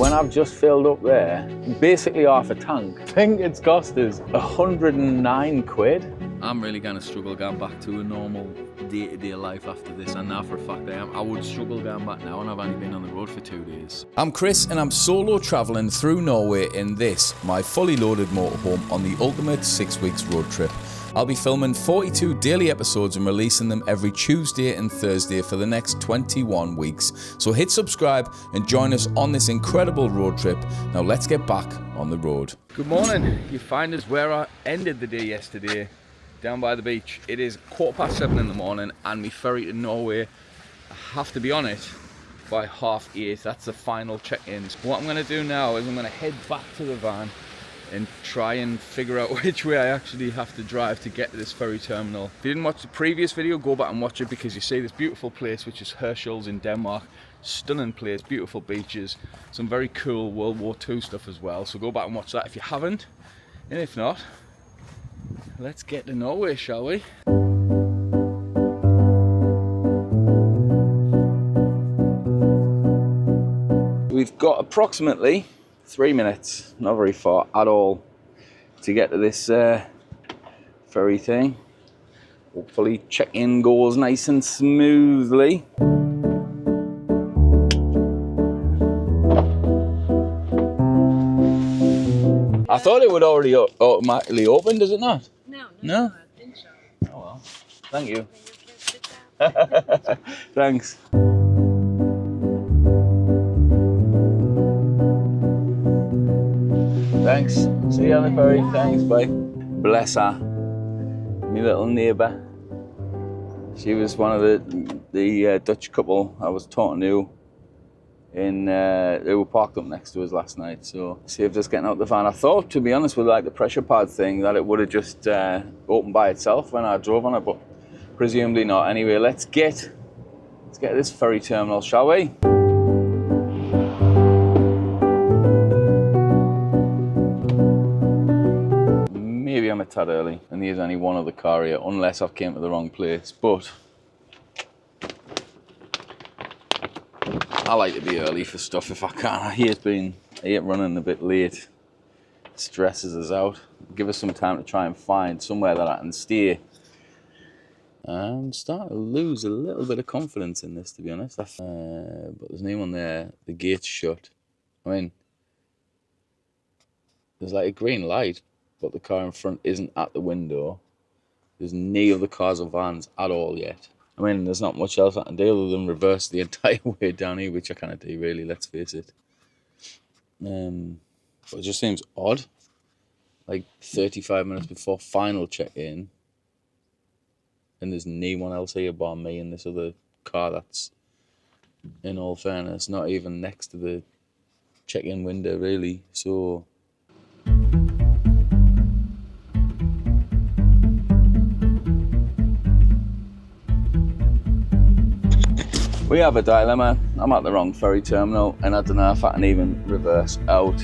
when I've just filled up there, basically half a tank. I think it's cost us 109 quid. I'm really going to struggle going back to a normal day-to-day life after this, and now for a fact I am. I would struggle going back now, and I've only been on the road for 2 days. I'm Chris, and I'm solo travelling through Norway in this, my fully loaded motorhome on the ultimate 6 weeks road trip. I'll be filming 42 daily episodes and releasing them every Tuesday and Thursday for the next 21 weeks. So hit subscribe and join us on this incredible road trip. Now let's get back on the road. Good morning. You find us where I ended the day yesterday, down by the beach. It is 7:15 in the morning and we ferry to Norway. I have to be on it by 8:30. That's the final check-ins. What I'm going to do now is I'm going to head back to the van and try and figure out which way I actually have to drive to get to this ferry terminal. If you didn't watch the previous video, go back and watch it, because you see this beautiful place which is Herschel's in Denmark. Stunning place, beautiful beaches, some very cool World War II stuff as well, so go back and watch that if you haven't. And if not, let's get to Norway, shall we? We've got approximately 3 minutes, not very far at all, to get to this ferry thing. Hopefully check-in goes nice and smoothly. I thought it would already automatically open, does it not? No? I think so. Oh well, thank you. Thanks. Thanks. See you on the ferry. Thanks, bye. Bless her. My little neighbour. She was one of the Dutch couple I was talking to. They were parked up next to us last night, so saved us getting out the van. I thought, to be honest, with like the pressure pad thing, that it would have just opened by itself when I drove on it, but presumably not. Anyway, let's get to this ferry terminal, shall we? Maybe I'm a tad early, and there's only one other car here, unless I've came to the wrong place, but I like to be early for stuff if I can. I hate running a bit late. It stresses us out. Give us some time to try and find somewhere that I can stay. I'm starting to lose a little bit of confidence in this, to be honest. But there's no one there. The gate's shut. I mean, there's like a green light, but the car in front isn't at the window. There's no other cars or vans at all yet. I mean, there's not much else I can do other than reverse the entire way down here, which I kind of do, really, let's face it. But it just seems odd. Like 35 minutes before final check-in, and there's no one else here bar me and this other car that's, in all fairness, not even next to the check-in window, really. So we have a dilemma. I'm at the wrong ferry terminal and I don't know if I can even reverse out.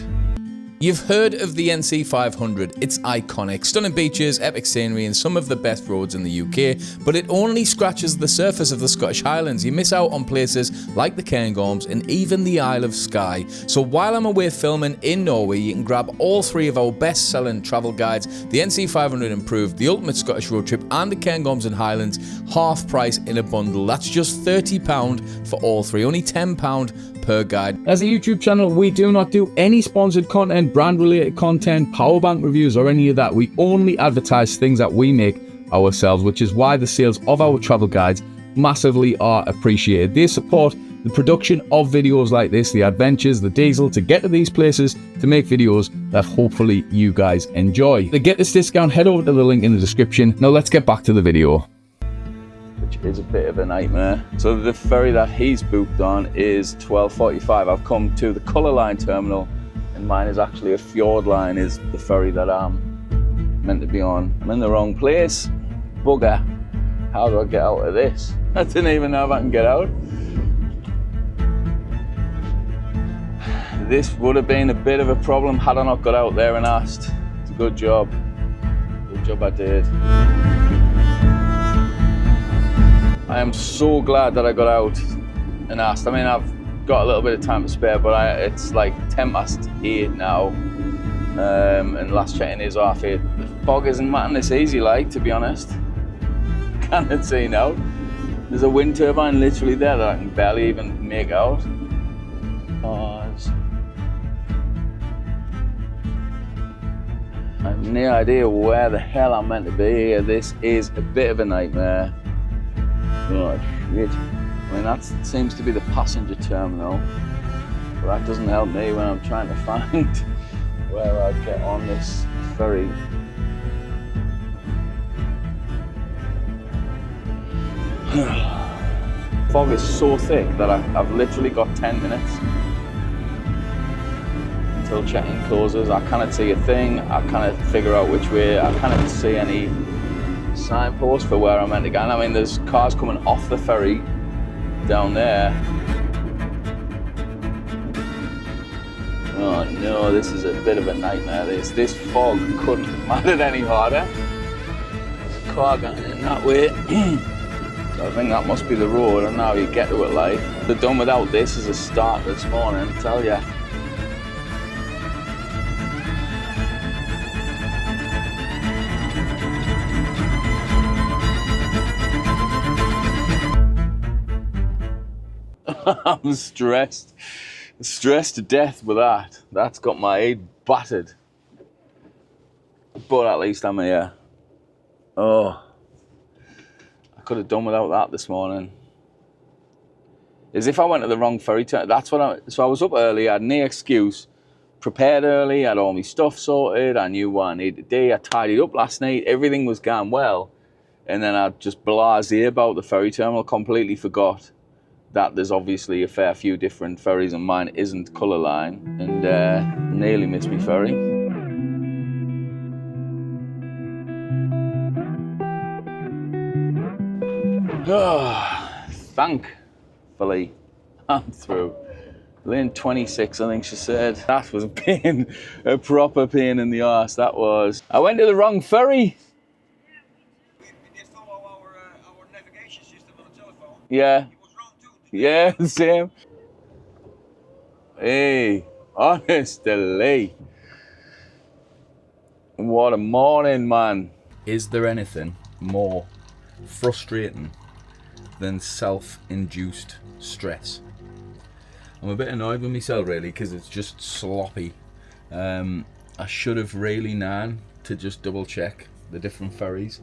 You've heard of the NC 500. It's iconic, stunning beaches, epic scenery, and some of the best roads in the UK, but it only scratches the surface of the Scottish Highlands. You miss out on places like the Cairngorms and even the Isle of Skye. So while I'm away filming in Norway, you can grab all three of our best-selling travel guides, the NC 500 Improved, the Ultimate Scottish Road Trip, and the Cairngorms and Highlands, half price in a bundle. That's just £30 for all three, only £10 per guide. As a YouTube channel, we do not do any sponsored content, brand related content, power bank reviews, or any of that. We only advertise things that we make ourselves, which is why the sales of our travel guides massively are appreciated. They support the production of videos like this, the adventures, the diesel to get to these places, to make videos that hopefully you guys enjoy. To get this discount, head over to the link in the description. Now let's get back to the video. Which is a bit of a nightmare. So the ferry that he's booked on is 12:45. I've come to the Colour Line terminal, and mine is actually a Fjord Line, is the ferry that I'm meant to be on. I'm in the wrong place. Bugger. How do I get out of this? I didn't even know if I can get out. This would have been a bit of a problem had I not got out there and asked. It's a good job. Good job I did. I am so glad that I got out and asked. I mean, I've got a little bit of time to spare, but it's like 8:10 now, and last check-in is half 8. The fog isn't matting this easy, like, to be honest. Can't see now. There's a wind turbine literally there that I can barely even make out. I have no idea where the hell I'm meant to be here. This is a bit of a nightmare. Oh shit. I mean, that seems to be the passenger terminal, but that doesn't help me when I'm trying to find where I get on this ferry. Fog is so thick that I've literally got 10 minutes until check-in closes. I cannot see a thing. I cannot figure out which way. I cannot see any signpost for where I'm meant to go. I mean, there's cars coming off the ferry down there. Oh no, this is a bit of a nightmare. This fog couldn't have mattered any harder. There's a car going in that way. So I think that must be the road, and now you get to it like. They're done without this as a start this morning, I tell ya. I'm stressed to death with that. That's got my head battered. But at least I'm here. Oh, I could have done without that this morning. As if I went to the wrong ferry terminal. That's what so I was up early, I had no excuse. Prepared early, had all my stuff sorted, I knew what I needed to do. I tidied up last night, everything was going well. And then I just blasé about the ferry terminal, completely forgot that there's obviously a fair few different ferries and mine isn't colour line, and nearly missed me ferry. Thankfully, I'm through. Lane 26, I think she said. That was a pain, a proper pain in the arse, that was. I went to the wrong ferry. We did follow our navigation system on the telephone. Yeah. Yeah, Yeah, same. Hey, honestly. What a morning, man. Is there anything more frustrating than self-induced stress? I'm a bit annoyed with myself, really, because it's just sloppy. I should have really known to just double check the different ferries,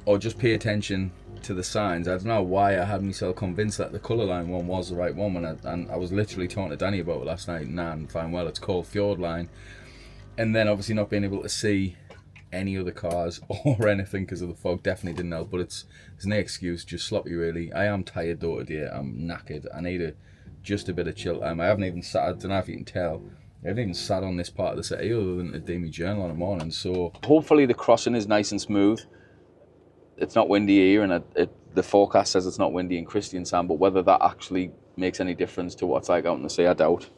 or just pay attention to the signs. I don't know why I had myself convinced that the colour line one was the right one, and I was literally talking to Danny about it last night. And fine, well, it's called Fjord Line, and then obviously not being able to see any other cars or anything because of the fog definitely didn't help. But it's no excuse, just sloppy really. I am tired though today. I'm knackered. I need just a bit of chill time. I haven't even sat, I don't know if you can tell, I haven't even sat on this part of the city other than to do my journal in the morning. So hopefully the crossing is nice and smooth. It's not windy here, and the forecast says it's not windy in Kristiansand, but whether that actually makes any difference to what it's like out in the sea, I doubt.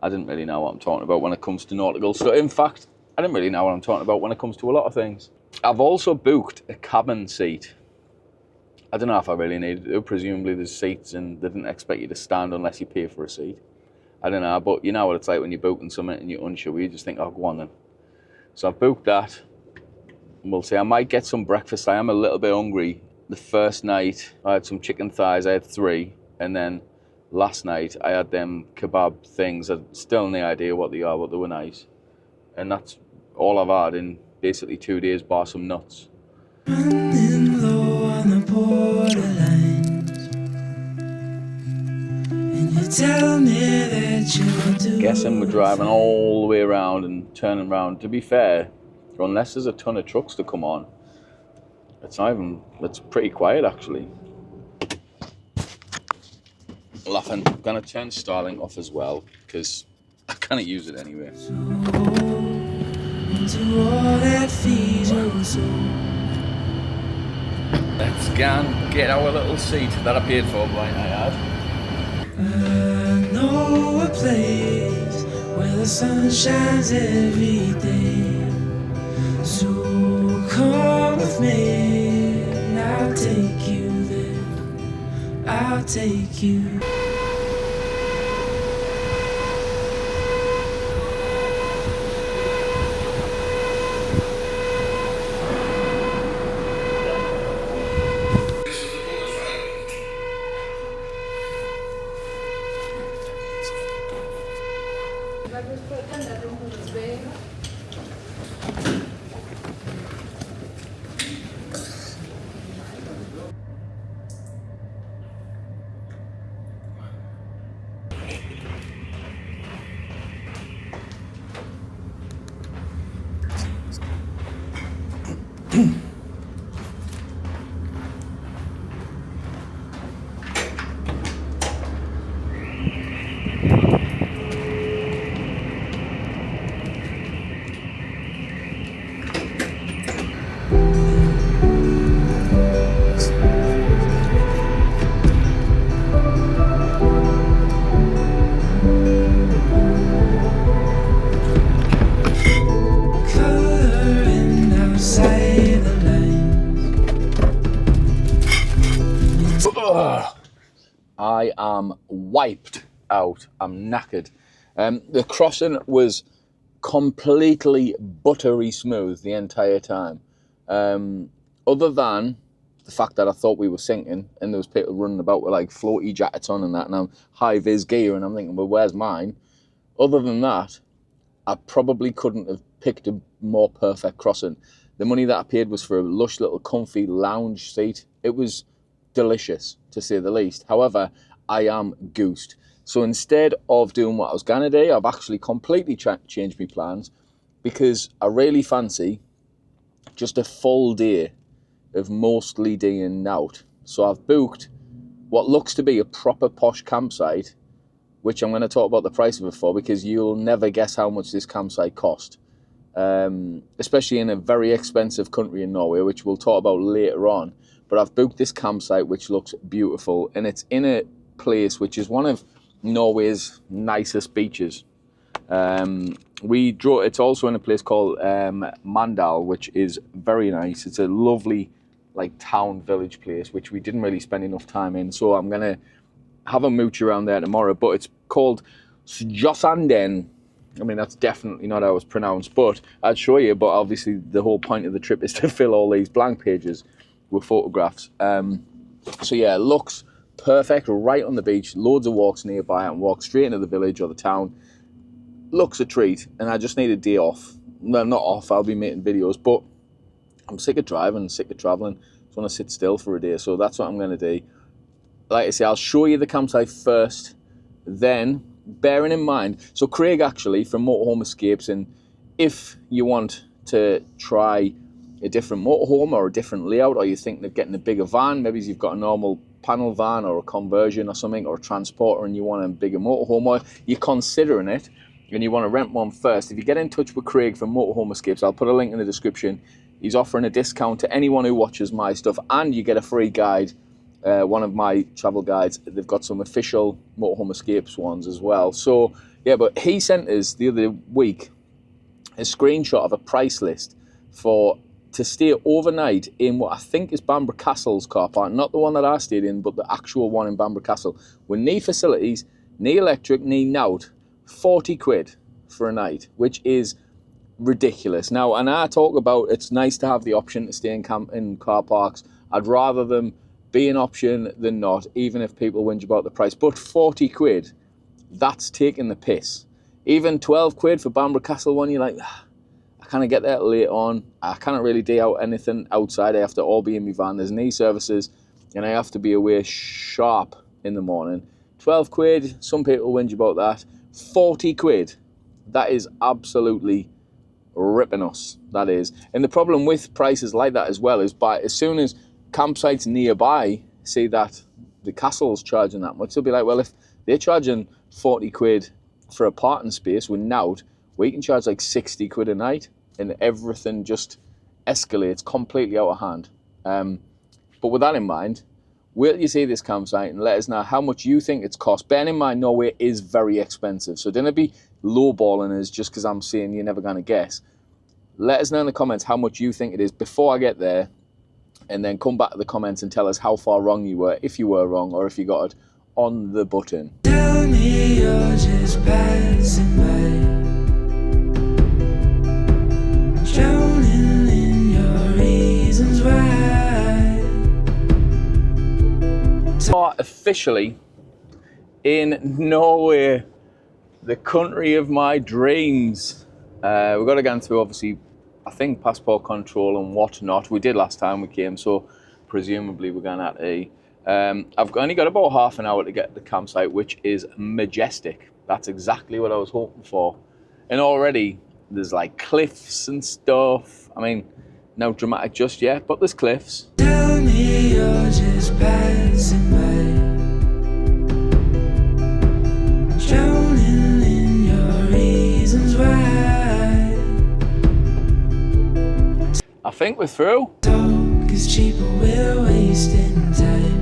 I didn't really know what I'm talking about when it comes to nautical. So in fact, I didn't really know what I'm talking about when it comes to a lot of things. I've also booked a cabin seat. I don't know if I really needed to. Presumably there's seats and they didn't expect you to stand unless you pay for a seat. I don't know, but you know what it's like when you're booking something and you're unsure. You just think, oh, go on then. So I've booked that. We'll see. I might get some breakfast. I am a little bit hungry. The first night I had some chicken thighs. I had 3, and then last night I had them kebab things. I still no idea what they are, but they were nice. And that's all I've had in basically 2 days, bar some nuts. Running low on the borderlines, and you tell me that you'll do. Guessing we're driving all the way around and turning around. To be fair, unless there's a ton of trucks to come on, it's pretty quiet actually. Laughing. I'm gonna turn Starlink off as well because I can't use it anyway. So into all that feeds your soul. Let's go and get our little seat that I paid for, blind I had. I know a place where the sun shines every day. So come with me, and I'll take you there. I'll take you. Coloring outside the lines. I am wiped out. I'm knackered. The crossing was completely buttery smooth the entire time. Other than the fact that I thought we were sinking and there was people running about with like floaty jackets on and that, and I'm high-vis gear and I'm thinking, well, where's mine? Other than that, I probably couldn't have picked a more perfect crossing. The money that I paid was for a lush little comfy lounge seat. It was delicious, to say the least. However, I am goosed. So instead of doing what I was going to do, I've actually completely changed my plans because I really fancy just a full day of mostly doing out. So I've booked what looks to be a proper posh campsite, which I'm going to talk about the price of it for because you'll never guess how much this campsite cost. Especially in a very expensive country in Norway, which we'll talk about later on. But I've booked this campsite which looks beautiful, and it's in a place which is one of Norway's nicest beaches. It's also in a place called Mandal, which is very nice. It's a lovely like town village place which we didn't really spend enough time in, so I'm gonna have a mooch around there tomorrow. But it's called Sjossanden. I mean, that's definitely not how it's pronounced, but I'd show you. But obviously the whole point of the trip is to fill all these blank pages with photographs. So yeah, it looks perfect, right on the beach, loads of walks nearby, and walk straight into the village or the town. Looks a treat, and I just need a day off. Well, not off, I'll be making videos, but I'm sick of driving, sick of travelling. Just want to sit still for a day, so that's what I'm going to do. Like I say, I'll show you the campsite first, then bearing in mind, so Craig actually from Motorhome Escapes, and if you want to try a different motorhome or a different layout, or you're thinking of getting a bigger van, maybe you've got a normal panel van or a conversion or something, or a transporter, and you want a bigger motorhome, or you're considering it and you want to rent one first, if you get in touch with Craig from Motorhome Escapes, I'll put a link in the description. He's offering a discount to anyone who watches my stuff, and you get a free guide, one of my travel guides. They've got some official Motorhome Escapes ones as well. So yeah, but he sent us the other week a screenshot of a price list to stay overnight in what I think is Bamburgh Castle's car park, not the one that I stayed in, but the actual one in Bamburgh Castle, with no facilities, no electric, no nout, 40 quid for a night, which is ridiculous. Now, and I talk about it's nice to have the option to stay in car parks. I'd rather them be an option than not, even if people whinge about the price. But 40 quid, that's taking the piss. Even 12 quid for Bamburgh Castle one, you're like, I can't get there late on. I can't really do out anything outside. I have to all be in my van. There's no services, and I have to be away sharp in the morning. 12 quid, some people whinge about that. 40 quid, that is absolutely ripping us, that is. And the problem with prices like that as well is as soon as campsites nearby see that the castle's charging that much, they'll be like, well, if they're charging 40 quid for a parking space with nout, we can charge like 60 quid a night, and everything just escalates completely out of hand. But with that in mind, wait till you see this campsite and let us know how much you think it's cost. Bearing in mind, Norway is very expensive, so don't be lowballing us just because I'm saying you're never going to guess. Let us know in the comments how much you think it is before I get there, and then come back to the comments and tell us how far wrong you were, if you were wrong, or if you got it on the button. Tell me you're just passing by, drowning in your reasons why. Are officially in Norway the country of my dreams. We've got to go through, obviously, I think passport control and whatnot. We did last time we came, so presumably we're going at I've only got about half an hour to get to the campsite, which is majestic. That's exactly what I was hoping for. And already there's like cliffs and stuff. I mean, no dramatic just yet, but there's cliffs. Tell me you're just passing by, drowning in your reasons why. I think we're through. Talk is cheap, but we're wasting time.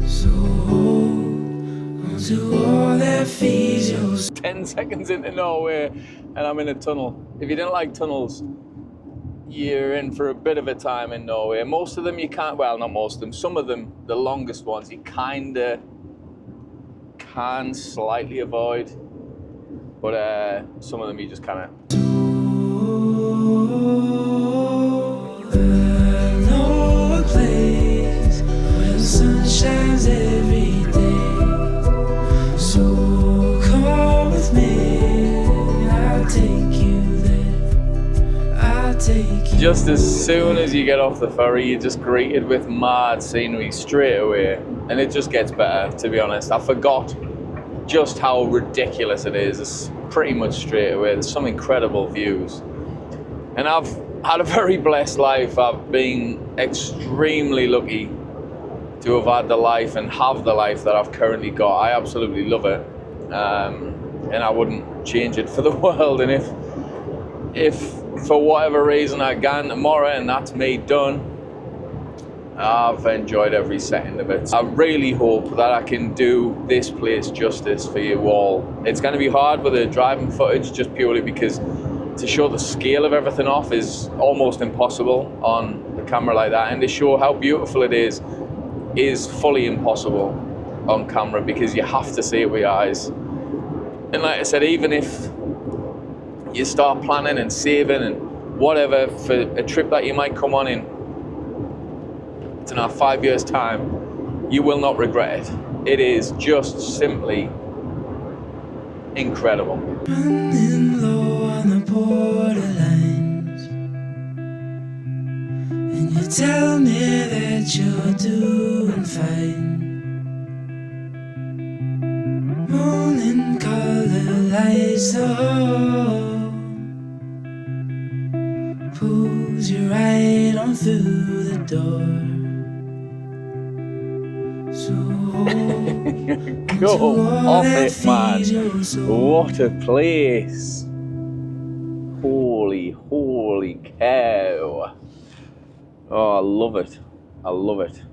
So hold on to all that feeds your 10 seconds into Norway and I'm in a tunnel. If you didn't like tunnels, you're in for a bit of a time in Norway. Most of them you can't, well, not most of them, some of them, the longest ones, you kinda can slightly avoid, but some of them you just kinda. know a place where the sun shines every day. So come with me, I'll take you there. I'll take you. Just as soon as you get off the ferry, you're just greeted with mad scenery straight away. And it just gets better, to be honest. I forgot just how ridiculous it is. It's pretty much straight away. There's some incredible views. And I've had a very blessed life. I've been extremely lucky to have had the life and have the life that I've currently got. I absolutely love it. And I wouldn't change it for the world. And if for whatever reason I gan tomorrow and that's me done, I've enjoyed every second of it. I really hope that I can do this place justice for you all. It's going to be hard with the driving footage just purely because to show the scale of everything off is almost impossible on the camera like that, and to show how beautiful it is fully impossible on camera because you have to see it with your eyes. And like I said, even if you start planning and saving and whatever for a trip that you might come on in, it's in 5 years' time, you will not regret it. It is just simply incredible. Running low on the borderlines, and you tell me that you're doing fine. Morning color lights the hall, pulls you right on through the door. So Go off it, man. What a place. Holy cow. Oh, I love it. I love it.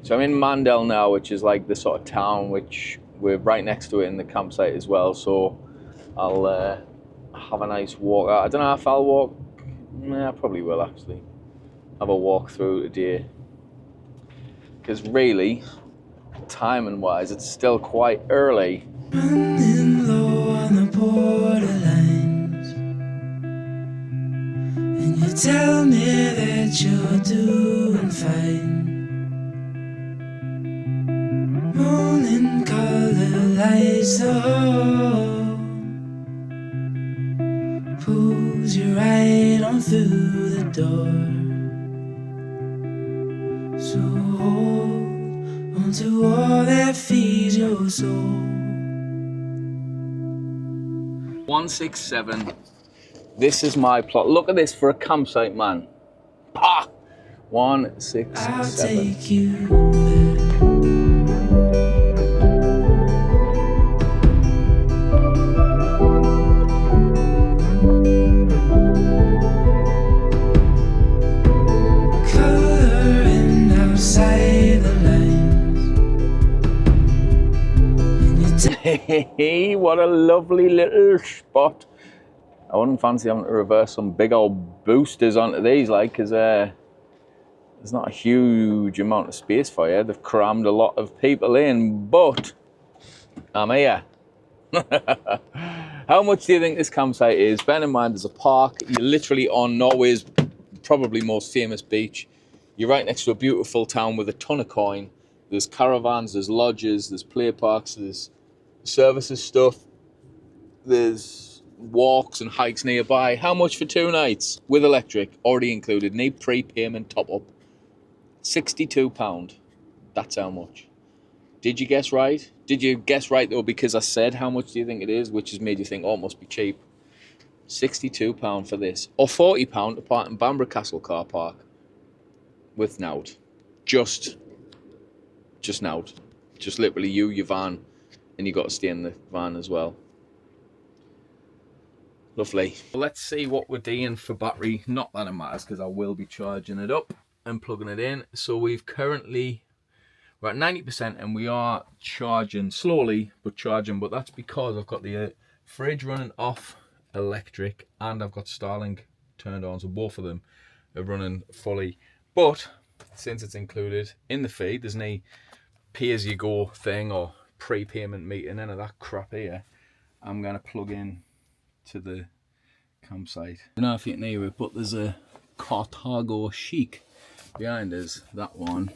So I'm in Mandel now, which is like the sort of town which we're right next to it in the campsite as well. So I'll have a nice walk. I don't know if I'll walk. I probably will actually. Have a walk through today. Because really, timing wise, it's still quite early. Running low on the borderlines, and you tell me that you're doing fine. Morning color lights the hall, pulls you right on through the door. So hold on to all that feeds your soul. 167. This is my plot. Look at this for a campsite, man. Ah! I'll 167. take you there. Coloring outside the lines, and you Hey, what a lovely little spot. I wouldn't fancy having to reverse some big old boosters onto these, like, because there's not a huge amount of space for you. They've crammed a lot of people in, but I'm here. How much do you think this campsite is? Bear in mind, there's a park. You're literally on Norway's probably most famous beach. You're right next to a beautiful town with a ton of coin. There's caravans, there's lodges, there's play parks, there's services stuff, there's walks and hikes nearby. How much for 2 nights with electric already included? Need prepayment top up. £62. That's how much. Did you guess right? Did you guess right though because I said how much do you think it is, which has made you think, oh, it must be cheap. £62 for this, or £40 to park in Bamburgh Castle car park with Nout. Just Nout. Just literally you, your van, and you got to stay in the van as well. Lovely. Well, let's see what we're doing for battery. Not that it matters because I will be charging it up and plugging it in. So we're at 90% and we are charging slowly, but charging. But that's because I've got the fridge running off electric and I've got Starlink turned on, so both of them are running fully. But since it's included in the fee, there's no pay-as-you-go thing or prepayment meter, none of that crap here. I'm going to plug in to the campsite. I don't know if you can hear it, but there's a Carthago Chic behind us, that one.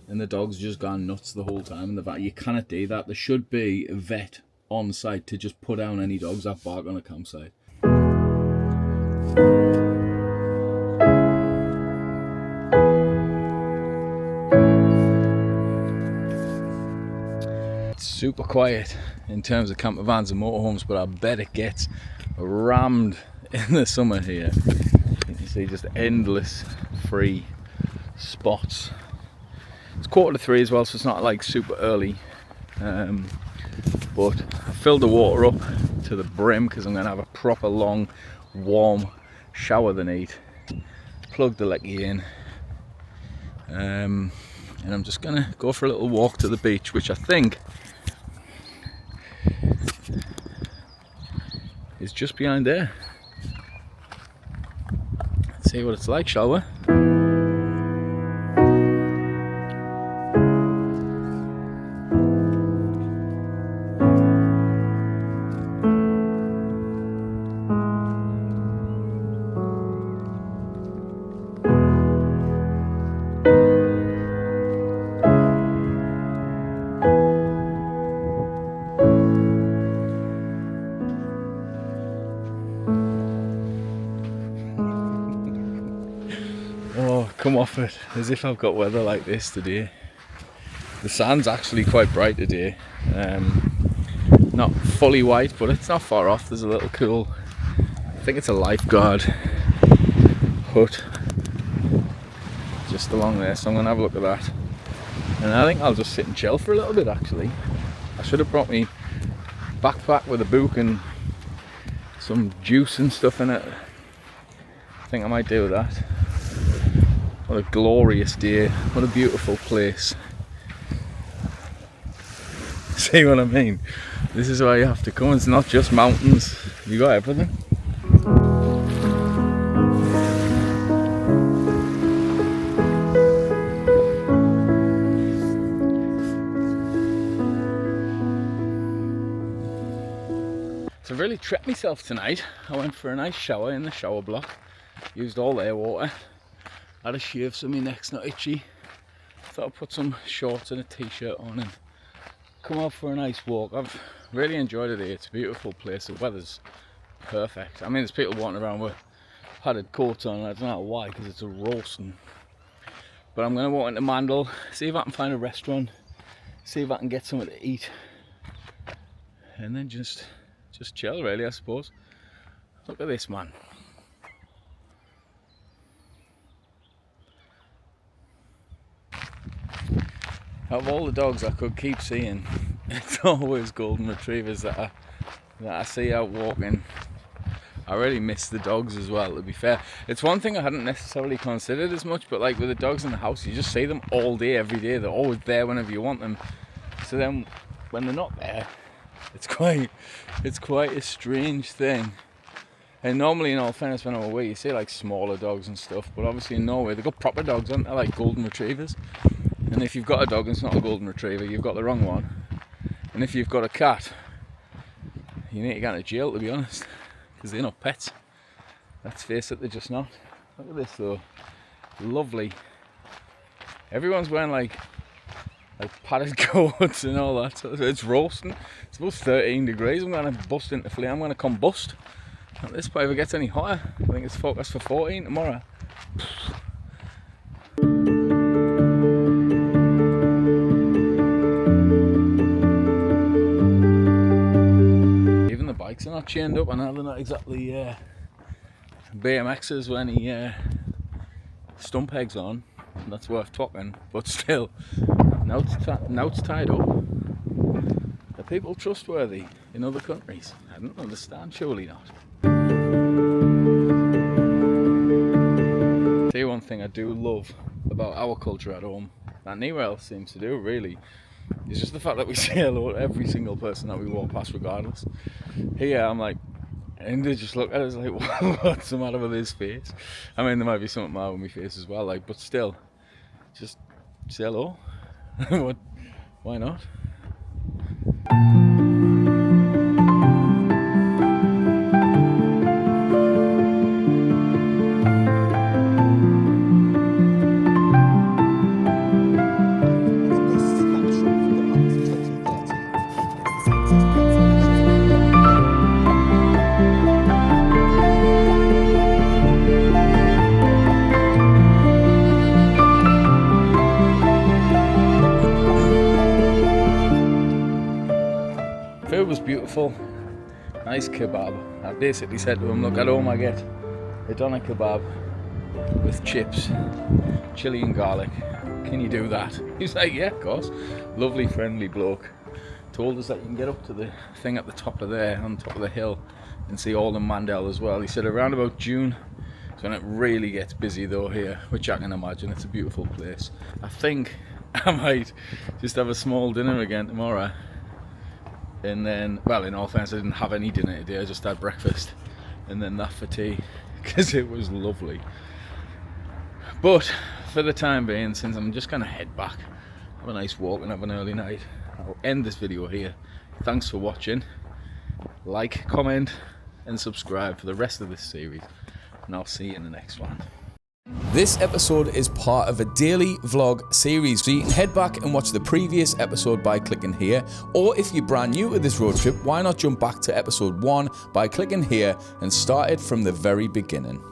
And the dog's just gone nuts the whole time in the vet. You cannot do that. There should be a vet on site to just put down any dogs that bark on a campsite. It's super quiet in terms of camper vans and motorhomes, but I bet it gets rammed in the summer here. You can see just endless free spots. It's 2:45 as well, so it's not like super early, but I filled the water up to the brim because I'm going to have a proper long warm shower the night. Plug the lecky in, and I'm just going to go for a little walk to the beach, which I think is just behind there. Let's see what it's like, shall we? Come off it, as if I've got weather like this today. The sun's actually quite bright today, not fully white, but it's not far off. There's a little cool, I think it's a lifeguard hut just along there, so I'm going to have a look at that. And I think I'll just sit and chill for a little bit actually. I should have brought me backpack with a book and some juice and stuff in it. I think I might do that. What a glorious day, what a beautiful place. See what I mean? This is why you have to come, it's not just mountains, you got everything. So I've really tripped myself tonight. I went for a nice shower in the shower block, used all their water. Had a shave so my neck's not itchy. Thought I'd put some shorts and a t-shirt on and come out for a nice walk. I've really enjoyed it here. It's a beautiful place. The weather's perfect. I mean, there's people walking around with padded coats on. I don't know why, because it's a roasting. But I'm going to walk into Mandel, see if I can find a restaurant, see if I can get something to eat, and then just chill really, I suppose. Look at this, man. Out of all the dogs I could keep seeing, it's always golden retrievers that I see out walking. I really miss the dogs as well, to be fair. It's one thing I hadn't necessarily considered as much, but like with the dogs in the house, you just see them all day, every day. They're always there whenever you want them. So then when they're not there, it's quite a strange thing. And normally, in all fairness, when I'm away, you see like smaller dogs and stuff, but obviously in Norway, they've got proper dogs, aren't they, like golden retrievers. And if you've got a dog and it's not a golden retriever, you've got the wrong one. And if you've got a cat, you need to get to jail, to be honest, because they're not pets. Let's face it, they're just not. Look at this though. Lovely. Everyone's wearing like padded coats and all that. So it's roasting. It's about 13 degrees. I'm going to bust into flame. I'm going to combust. At this point, if it gets any hotter, I think it's forecast for 14 tomorrow. Even the bikes are not chained up. I know they're not exactly BMXs with any stump pegs on. That's worth talking, but still, now it's tied up. Are people trustworthy in other countries? I don't understand, surely not. Tell you one thing I do love about our culture at home, that nowhere else seems to do really, is just the fact that we say hello to every single person that we walk past regardless. Here I'm like, and they just look at us like, what's the matter with his face? I mean, there might be something wrong with my face as well, like, but still, just say hello. What? Why not? Food was beautiful, nice kebab. I basically said to him, look, at home I get a doner kebab with chips, chili and garlic. Can you do that? He's like, yeah, of course. Lovely, friendly bloke. Told us that you can get up to the thing at the top of there, on top of the hill, and see all the Mandel as well. He said around about June is when it really gets busy though here, which I can imagine. It's a beautiful place. I think I might just have a small dinner again tomorrow. And then, well, in all fairness, I didn't have any dinner today, I just had breakfast. And then that for tea, because it was lovely. But, for the time being, since I'm just going to head back, have a nice walk and have an early night, I'll end this video here. Thanks for watching. Like, comment, and subscribe for the rest of this series. And I'll see you in the next one. This episode is part of a daily vlog series, so you can head back and watch the previous episode by clicking here, or if you're brand new to this road trip, why not jump back to episode 1 by clicking here and start it from the very beginning.